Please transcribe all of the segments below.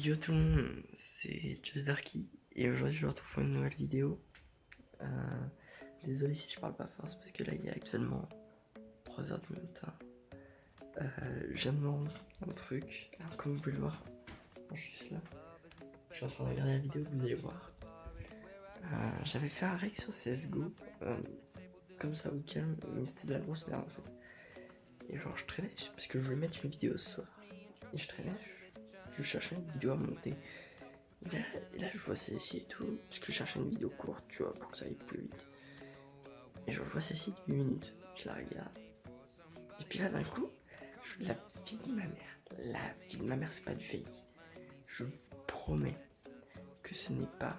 Yo tout le monde, c'est Just Darky et aujourd'hui je vous retrouve pour une nouvelle vidéo. Désolé si je parle pas fort, c'est parce que là il est actuellement 3h du matin. Je viens de me rendre un truc, alors comme vous pouvez le voir, juste là, je suis en train de regarder la vidéo que vous allez voir. J'avais fait un rec sur CSGO, comme ça au calme, mais c'était de la grosse merde en fait. Et genre je traînais, parce que je voulais mettre une vidéo ce soir, et je traînais, je cherchais une vidéo à monter. Et là je vois celle-ci et tout, parce que je cherchais une vidéo courte, tu vois, pour que ça aille plus vite. Et genre je vois celle-ci de 8 minutes, je la regarde. Et puis là d'un coup, la vie de ma mère, la vie de ma mère c'est pas du fake. Je vous promets que ce n'est pas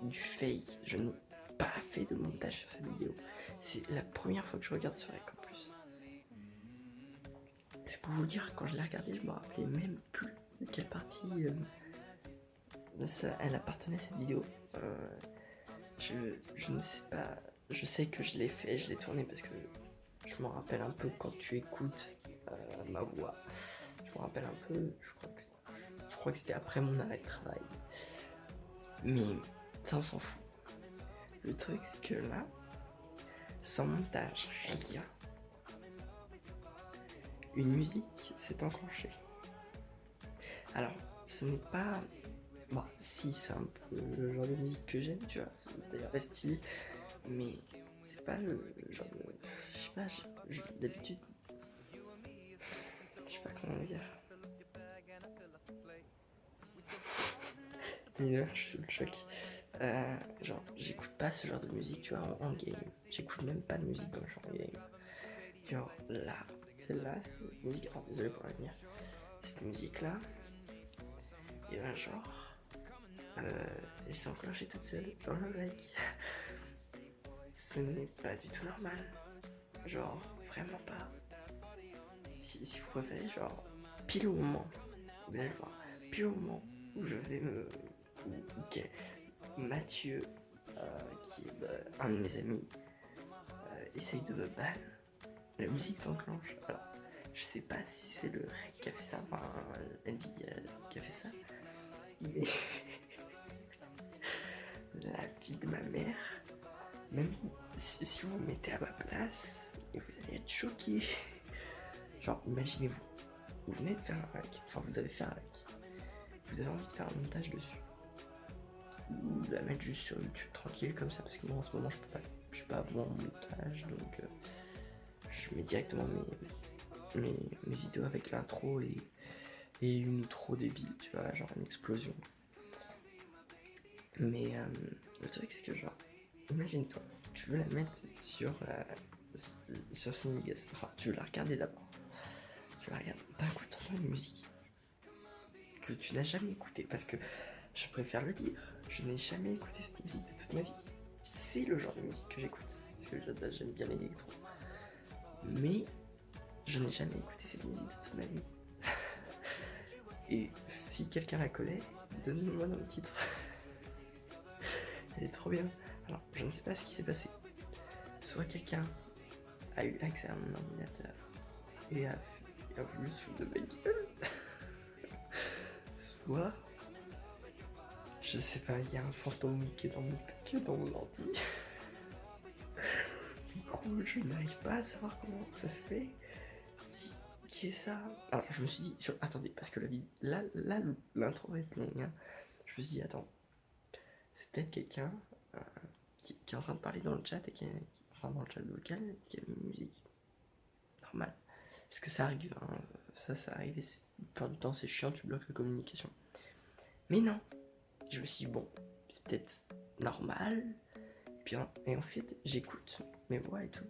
du fake, je n'ai pas fait de montage sur cette vidéo. C'est la première fois que je regarde ce rec en plus. C'est pour vous dire, quand je l'ai regardé, je me rappelais même plus de quelle partie elle appartenait cette vidéo. Je ne sais pas, je sais que je l'ai fait, je l'ai tourné parce que je me rappelle un peu quand tu écoutes ma voix. Je me rappelle un peu, je crois que c'était après mon arrêt de travail. Mais ça on s'en fout. Le truc c'est que là, sans montage, rien. Une musique s'est enclenchée. Alors, ce n'est pas... Bon, si, c'est un peu le genre de musique que j'aime, tu vois, d'ailleurs la style, mais c'est pas le genre de... Je sais pas, d'habitude... Je sais pas comment dire... Mais je suis sous le choc. Genre, j'écoute pas ce genre de musique, tu vois, en game. J'écoute même pas de musique quand je suis en game. Genre, là, celle-là, c'est une musique... Oh, désolé pour la lumière. Cette musique-là, et ben genre... elle s'est enclenchée toute seule dans le rec. Ce n'est pas du tout normal. Genre, vraiment pas. Si vous préférez, genre, pile au moment, vous allez le voir, pile au moment où je vais me... Ok, Mathieu, qui est un de mes amis, essaye de me ban, la musique s'enclenche. Alors, je sais pas si c'est le rec qui a fait ça, enfin, Nvidia qui a fait ça, mais la vie de ma mère, même si vous vous mettez à ma place, et vous allez être choqués. Genre, imaginez-vous, vous venez de faire un rec, enfin vous avez fait un rec, vous avez envie de faire un montage dessus, ou la mettre juste sur YouTube tranquille comme ça, parce que moi en ce moment je suis pas bon en montage, donc je mets directement mes vidéos avec l'intro et une outro débile, tu vois, genre une explosion. Mais le truc c'est que genre, imagine-toi, tu veux la mettre sur Cinegas, enfin tu veux la regarder d'abord, tu la regardes, d'un coup t'entends une musique que tu n'as jamais écoutée, parce que je préfère le dire, je n'ai jamais écouté cette musique de toute ma vie. C'est le genre de musique que j'écoute, parce que j'aime bien l'électro. Mais je n'ai jamais écouté cette musique de toute ma vie. Et si quelqu'un la connaît, donnez-moi dans le titre. Elle est trop bien. Alors, je ne sais pas ce qui s'est passé. Soit quelqu'un a eu accès à mon ordinateur et a voulu se foutre de ma gueule. Soit, je sais pas, il y a un fantôme qui est dans mon ordi. Du coup, je n'arrive pas à savoir comment ça se fait. Qui est ça? Alors, je me suis dit, attendez, parce que là, l'intro est longue. Hein. Je me suis dit, attends, c'est peut-être quelqu'un qui est en train de parler dans le chat et enfin dans le chat vocal, qui a mis une musique normale. Parce que ça arrive, hein. Ça arrive et la plupart du temps c'est chiant, tu bloques la communication. Mais non, je me suis dit, bon, c'est peut-être normal. Et en fait, j'écoute mes voix et tout,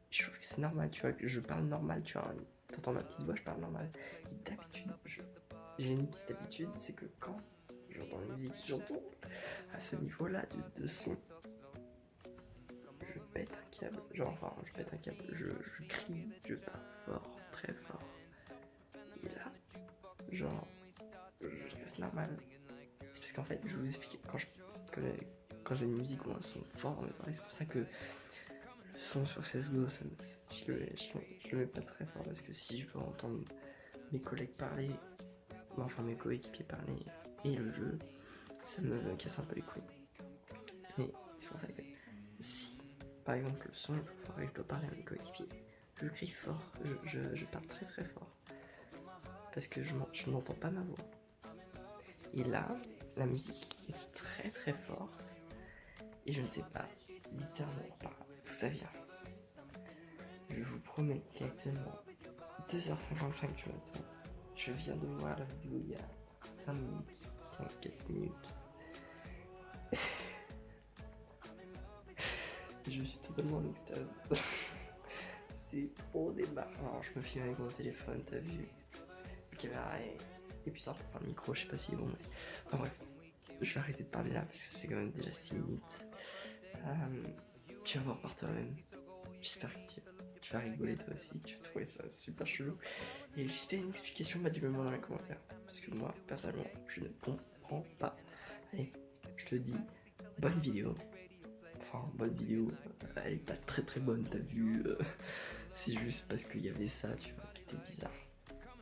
je trouve que c'est normal, tu vois, que je parle normal, tu vois, t'entends ma petite voix, je parle normal. Et d'habitude, j'ai une petite habitude, c'est que quand j'entends la musique, j'entends à ce niveau-là de son, je pète un câble, genre, enfin, je pète un câble, je crie, je parle fort, très fort. Et là, genre, c'est normal. C'est parce qu'en fait, je vais vous expliquer, quand j'ai une musique ou un son fort dans mes oreilles, c'est pour ça que le son sur CSGO, je le mets pas très fort, parce que si je veux entendre mes collègues parler, enfin mes coéquipiers parler, et le jeu, ça me casse un peu les couilles. Mais c'est pour ça que si, par exemple, le son est trop fort et que je dois parler à mes coéquipiers, je crie fort, je parle très très fort, parce que je n'entends pas ma voix. Et là, la musique est très très forte, et je ne sais pas littéralement pas d'où ça vient. Je vous promets qu'actuellement, 2h55 du matin, je viens de voir la vidéo il y a 5 minutes, 4 minutes. Je suis totalement en extase. C'est trop débarquant. Alors je me filme avec mon téléphone, t'as vu? La caméra et puis ça par le micro, je sais pas si est bon, mais. Enfin bref, je vais arrêter de parler là parce que ça fait quand même déjà 6 minutes. Tu vas voir par toi-même. J'espère que tu vas rigoler toi aussi, tu vas trouver ça super chelou. Et si t'as une explication, bah dis-le moi dans les commentaires. Parce que moi, personnellement, je ne comprends pas. Allez, je te dis, bonne vidéo. Enfin, bonne vidéo, elle est pas très très bonne, t'as vu. C'est juste parce qu'il y avait ça, tu vois, qui était bizarre.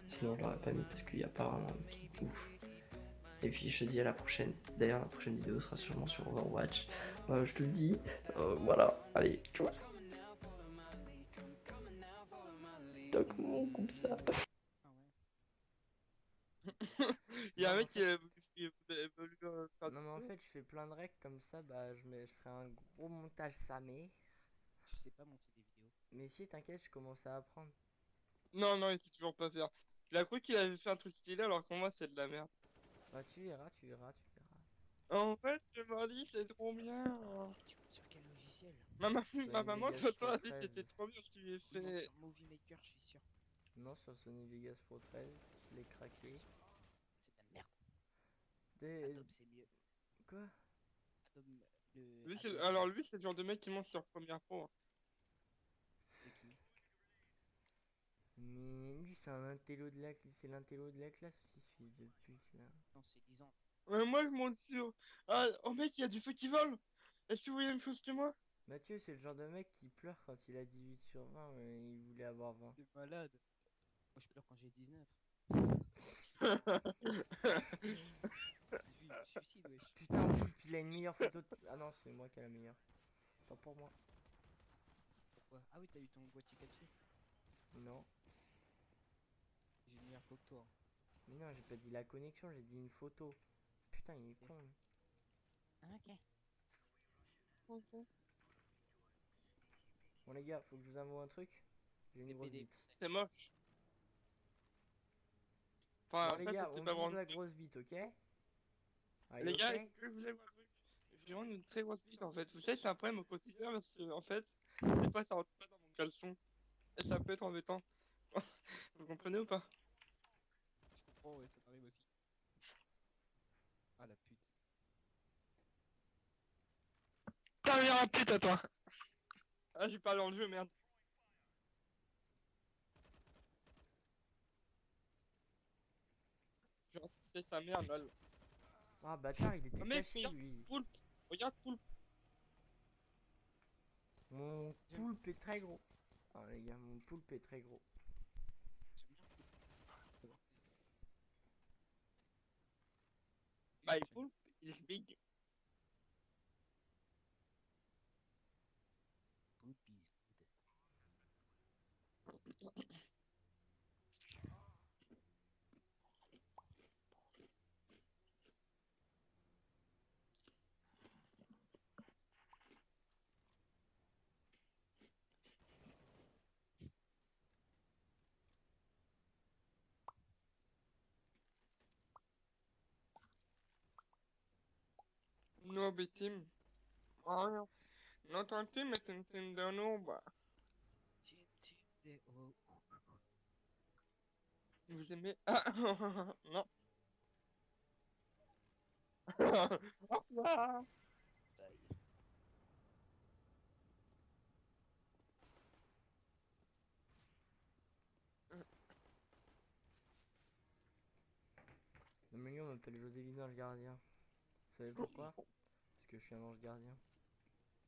Sinon, je l'aurais pas mis parce qu'il n'y a pas vraiment de truc ouf. Et puis, je te dis à la prochaine. D'ailleurs, la prochaine vidéo sera sûrement sur Overwatch. Je te le dis. Voilà, allez, tchuss. Donc, on coupe ça. Ah ouais. Il y a un Non, en mec fait, qui voulu faire non, des mais en vidéos. fait, je fais plein de règles comme ça, bah, je ferai un gros montage sa mère. Je sais pas monter des vidéos. Mais si, t'inquiète, je commence à apprendre. Non, non, il sait toujours pas faire. Il a cru qu'il avait fait un truc stylé alors que moi c'est de la merde. Bah, tu verras, tu verras, tu verras. En fait, je m'en dis c'est trop bien. Tu montes sur quel logiciel? Ma Sony maman, Vegas l'autre Pro a dit c'était 13. trop bien. Je lui ai Il monte fait. sur Movie Maker, je suis sûr. Non, sur Sony Vegas Pro 13, je l'ai craqué. C'est de la merde. Des... Adobe, c'est mieux. Quoi? Adobe, le Lui, Adobe alors lui, c'est le genre de mec qui monte sur Premiere Pro, hein. de qui? Mais lui, c'est un intello de la... C'est l'intello de la classe aussi, ce fils de pute, là. Non, c'est 10 ans. Moi, je monte sur. Ah, oh mec, il y a du feu qui vole. Est-ce que vous voyez la même chose que moi? Mathieu, c'est le genre de mec qui pleure quand il a 18 sur 20, mais il voulait avoir 20. T'es malade. Moi, je pleure quand j'ai 19. Suicide, wesh. Putain, Poulpe, il a une meilleure photo de... Ah non, c'est moi qui ai la meilleure. Tant pour moi. Pourquoi? Ah oui, t'as eu ton boîtier caché. Non. J'ai une meilleure photo que toi. Mais non, j'ai pas dit la connexion, j'ai dit une photo. Putain, il est con. Lui. Ah, ok. Bon les gars, faut que je vous avoue un truc. J'ai une grosse BPD, bite. C'est moche. Bon Enfin, les après, gars, c'était on pas vise vraiment. la grosse bite, ok? Allez, Les gars, est-ce ok? que je voulais voir un truc? J'ai vraiment une très grosse bite en fait. Vous savez, c'est un problème au quotidien parce que en fait, des fois ça rentre pas dans mon caleçon. Et ça peut être embêtant. Vous comprenez ou pas? Je comprends, ouais, ça m'arrive aussi. Ah la pute. T'as bien un pute à toi! Ah, j'ai pas dans le jeu, merde. J'ai raté sa mère, lol. Ah bâtard, il était Oh mec, caché regarde, lui. poulpe! Regarde, poulpe! Mon poulpe est très gros. Ah les gars, mon poulpe est très gros. J'aime bien. Ça va. My poulpe is big. Good is good. No big team. Oh, not un team, mais un team de noob. Team des oh. Vous aimez? Ah, non. Au revoir. Bye. Non mais lui on m'appelle Joséline Ange Gardien. Vous savez pourquoi? Parce que je suis un ange gardien.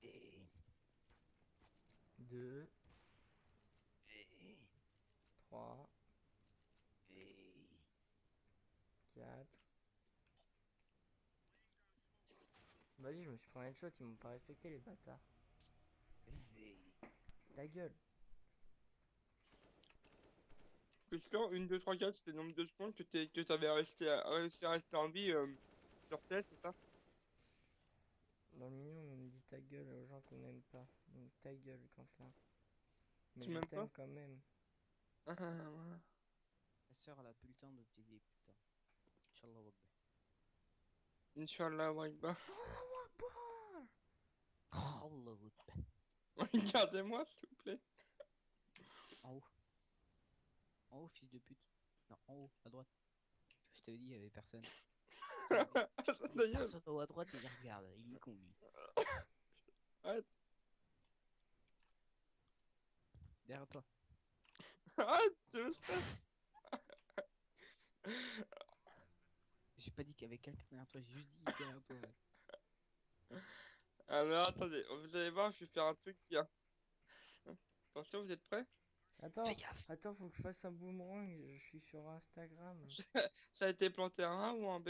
Et... 2, Et... 3, Et... 4, Vas-y, je me suis pris un headshot, ils m'ont pas respecté les bâtards. Ta gueule. Question 1, 2, 3, 4, c'était le nombre de secondes que t'avais réussi à rester en vie sur Terre, c'est ça? Dans le milieu, on dit ta gueule aux gens qu'on n'aime pas. Donc ta gueule, Quentin. Mais Tu je m'aimes t'aime pas? quand même. Ah, voilà. Ta sœur, elle a plus le temps de te dire putain. Inch'Allah Wakbar. Inch'Allah, Wakbar. Allah Wakbar. Regardez-moi, s'il vous plaît. En haut. En haut, fils de pute. Non, en haut, à droite. Je t'avais dit, il y avait personne. D'ailleurs, Personne en haut à droite, il regarde. Il est con, lui. arrête. Derrière toi. Arrête, tu me stresses. J'ai pas dit qu'il y avait quelqu'un derrière toi, j'ai juste dit derrière toi. Ouais. Alors, attendez, vous allez voir, je vais faire un truc bien. Attention, vous êtes prêts? Attends, Fais gaffe. attends, faut que je fasse un boomerang. Je suis sur Instagram. Ça a été planté en A ou en B?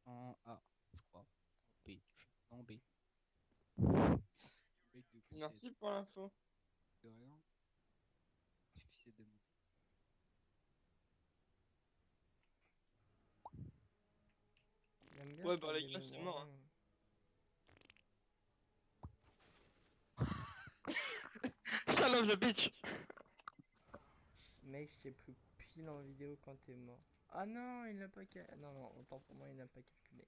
En A, je crois. En B. En B. Mec de poussette. Merci pour l'info. De rien. Suffisait de monter. J'aime bien Ouais, faire bah les des gars, c'est mort. boomerangs. Salope de bitch! Mec, je t'ai pris pile en vidéo quand t'es mort. Ah non, il n'a pas calculé. Non, non, autant pour moi, il n'a pas calculé.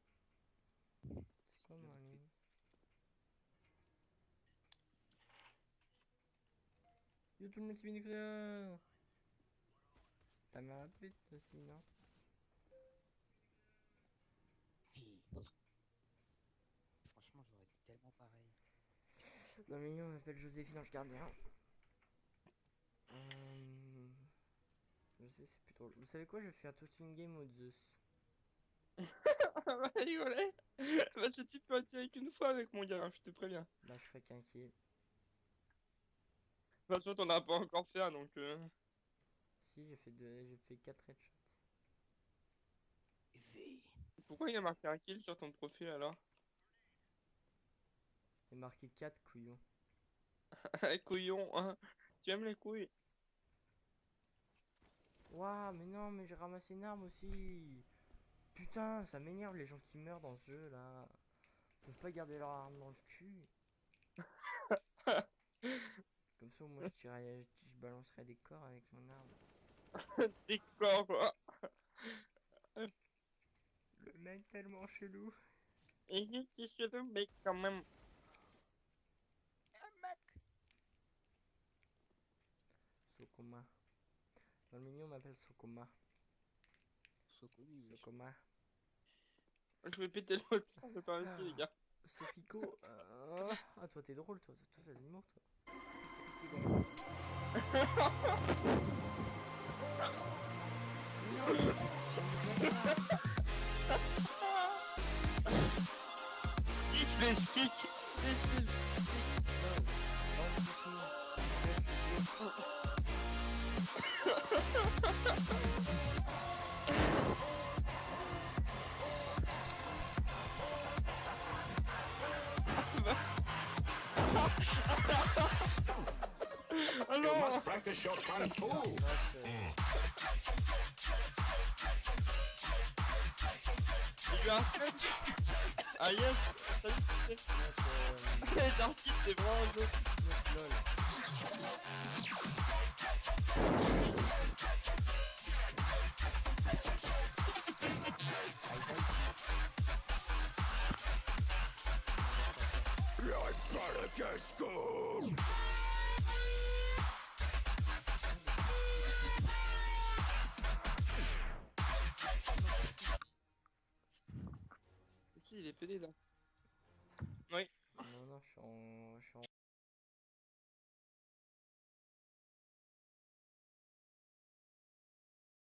C'est quoi mon ligne? Yo tout le monde, c'est Minecraft. Ta mère a pute aussi, non? Franchement, j'aurais dit tellement pareil. Dans le milieu, on m'appelle Joséphine Ange Gardien. Je sais, c'est plus drôle. Vous savez quoi, je vais faire toute une game au Zeus. On va rigoler. Bah, tu peux attirer qu'une fois avec mon gars, hein, je te préviens. Bah, je ferai qu'un kill. De toute façon, t'en as pas encore fait un, donc... Si, j'ai fait 4 headshots. Pourquoi il y a marqué un kill sur ton profil, alors? Il est marqué 4 couillons. Couillon, hein. Tu aimes les couilles? Waouh, mais non, mais j'ai ramassé une arme aussi. Putain, ça m'énerve les gens qui meurent dans ce jeu là. Ils peuvent pas garder leur arme dans le cul. Comme ça, moi je balancerai des corps avec mon arme. Des corps, quoi. Le mec tellement chelou. Et qui se le mec, quand même. Sokoma. Dans le milieu, on m'appelle Sokoma. Sokoni, oui. Sokoma. Je vais péter l'autre, ça me permet les gars. Sofico. Ah, toi, t'es drôle, toi. Toi, c'est de l'humour, toi. Piqué dans le- Kick les kick. Oh You non. must practice your kung fu. Il lui a un fun. Ah yes. Salut. Darky, c'est vraiment un jeu. Si, il est pédé là. Oui. Non, non, je suis en